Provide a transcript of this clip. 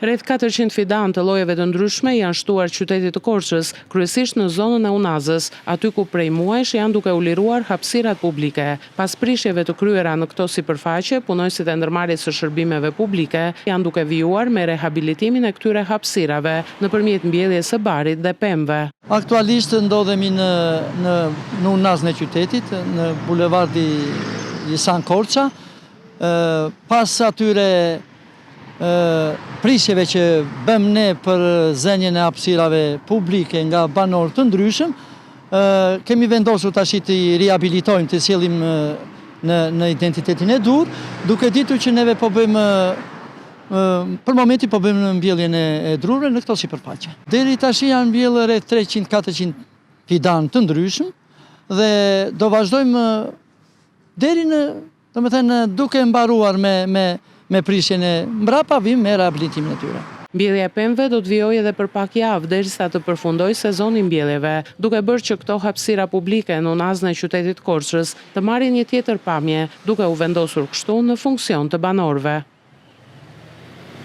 Rreth 400 fidan të llojeve të ndryshme janë shtuar qytetit të Korçës, kryesisht në zonën e Unazës, aty ku prej muajsh janë duke u liruar hapësirat publike. Pas prishjeve të kryera në këto sipërfaqe, punojësit e ndërmarrjes së shërbimeve publike janë duke vijuar me rehabilitimin e këtyre hapësirave nëpërmjet mbjelljes së barit dhe pemëve. Aktualisht ndodhemi në Unazën e qytetit, në bulevardi Isan Korça, pas atyre prishjeve që bëm ne për zënjen e hapësirave publike nga banorë të ndryshëm, kemi vendosur tash të rihabilitojmë, të sjellim në identitetin e dur, duke ditur që neve po bëjmë për momenti po bëjmë në mbjelljen e drurve në këto sipërfaqe. Deri tash janë mbjellë rreth 300-400 fidan të ndryshëm dhe do vazhdojmë deri në, domethënë, duke mbaruar me prishjen e mbrapa vim me rehabilitimin e tyre. Mbjellja e pemëve do të vijojë edhe për pak javë derisa të përfundojë sezoni mbjelljeve, duke bërë që këto hapësira publike në Unazën e qytetit Korçës të marrin një tjetër pamje, duke u vendosur kështu në funksion të banorëve.